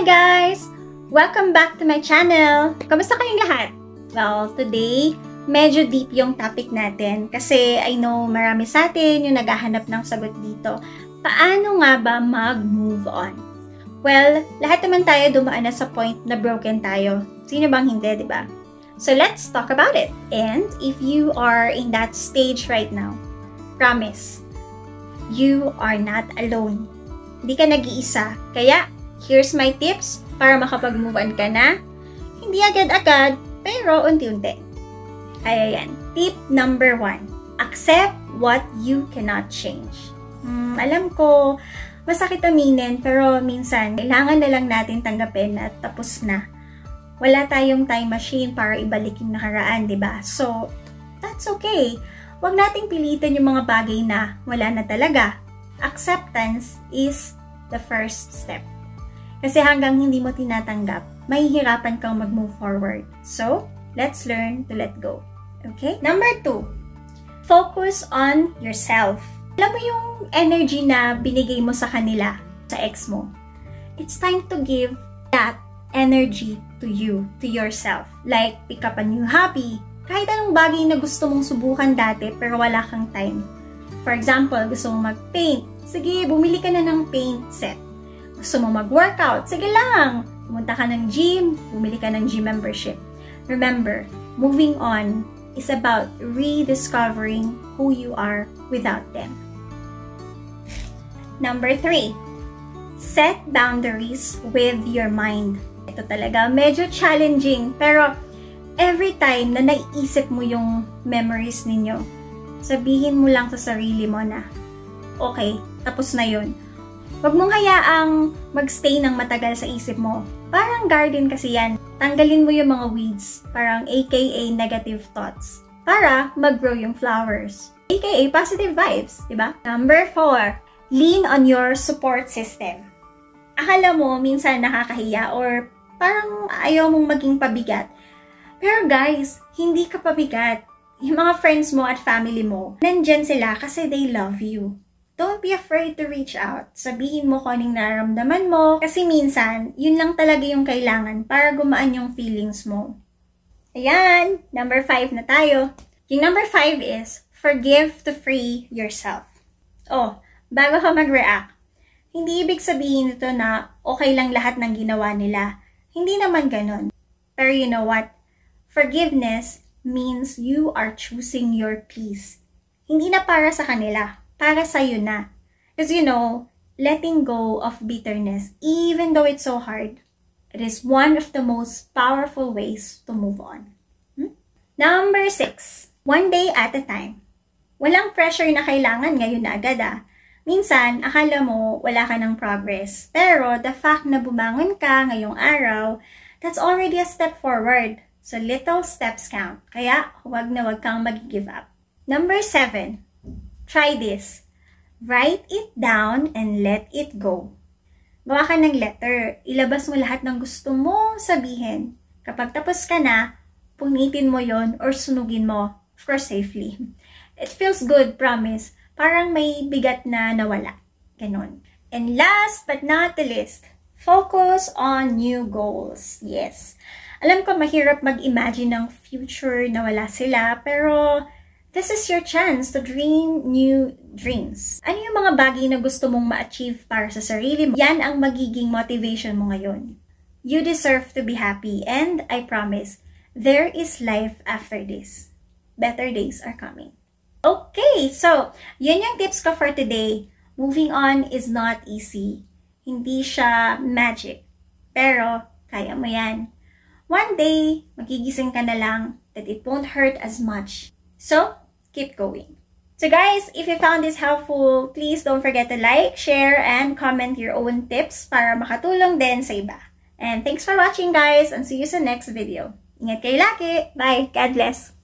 Hi guys! Welcome back to my channel! Kamusta kayong lahat? Well, today, medyo deep yung topic natin kasi I know marami sa atin yung naghahanap ng sagot dito. Paano nga ba mag-move on? Well, lahat naman tayo dumaan na sa point na broken tayo. Sino bang hindi, di ba? So let's talk about it. And if you are in that stage right now, promise, you are not alone. Hindi ka nag-iisa. Kaya, here's my tips para makapag-move on ka na. Hindi agad-agad, pero unti-unti. Ayan. Tip number 1. Accept what you cannot change. Alam ko, masakit aminin, pero minsan, kailangan na lang natin tanggapin at tapos na. Wala tayong time machine para ibalik yung nakaraan, diba? So, that's okay. Huwag nating pilitin yung mga bagay na wala na talaga. Acceptance is the first step. Kasi hanggang hindi mo tinatanggap, mahihirapan kang mag-move forward. So, let's learn to let go. Okay? Number 2, focus on yourself. Alam mo yung energy na binigay mo sa kanila, sa ex mo. It's time to give that energy to you, to yourself. Like, pick up a new hobby. Kahit anong bagay na gusto mong subukan dati pero wala kang time. For example, gusto mong mag-paint. Sige, bumili ka na ng paint set. Gusto mo mag-workout? Sige lang! Pumunta ka ng gym, bumili ka ng gym membership. Remember, moving on is about rediscovering who you are without them. Number 3, set boundaries with your mind. Ito talaga, medyo challenging, pero every time na naiisip mo yung memories ninyo, sabihin mo lang sa sarili mo na, okay, tapos na yun. Huwag mong hayaang magstay ng matagal sa isip mo. Parang garden kasi yan. Tanggalin mo yung mga weeds, parang aka negative thoughts, para mag-grow yung flowers. Aka positive vibes, diba? Number 4, lean on your support system. Akala mo minsan nakakahiya or parang ayaw mong maging pabigat. Pero guys, hindi ka pabigat. Yung mga friends mo at family mo, nandyan sila kasi they love you. Don't be afraid to reach out. Sabihin mo kung anong nararamdaman mo. Kasi minsan, yun lang talaga yung kailangan para gumaan yung feelings mo. Ayan, number 5 na tayo. Yung number 5 is, forgive to free yourself. Oh, bago ka mag-react, hindi ibig sabihin nito na okay lang lahat ng ginawa nila. Hindi naman ganun. Pero you know what? Forgiveness means you are choosing your peace. Hindi na para sa kanila. Para sa'yo na. Because you know, letting go of bitterness, even though it's so hard, it is one of the most powerful ways to move on. Number 6, one day at a time. Walang pressure na kailangan ngayon na agad Minsan, akala mo wala ka ng progress. Pero the fact na bumangon ka ngayong araw, that's already a step forward. So little steps count. Kaya huwag na huwag kang mag-give up. Number 7, try this. Write it down and let it go. Gawa ka ng letter. Ilabas mo lahat ng gusto mo sabihin. Kapag tapos ka na, punitin mo yon or sunugin mo. Of course, safely. It feels good, promise. Parang may bigat na nawala. Ganon. And last but not the least, focus on new goals. Yes. Alam ko mahirap mag-imagine ng future na wala sila, pero this is your chance to dream new dreams. Ano yung mga bagay na gusto mong ma-achieve para sa sarili mo? Yan ang magiging motivation mo ngayon. You deserve to be happy and I promise, there is life after this. Better days are coming. Okay, so yun yung tips ko for today. Moving on is not easy. Hindi siya magic. Pero kaya mo yan. One day, magigising ka na lang that it won't hurt as much. So, keep going. So guys, if you found this helpful, please don't forget to like, share, and comment your own tips para makatulong din sa iba. And thanks for watching guys, and see you sa next video. Ingat kayo lagi. Bye. God bless.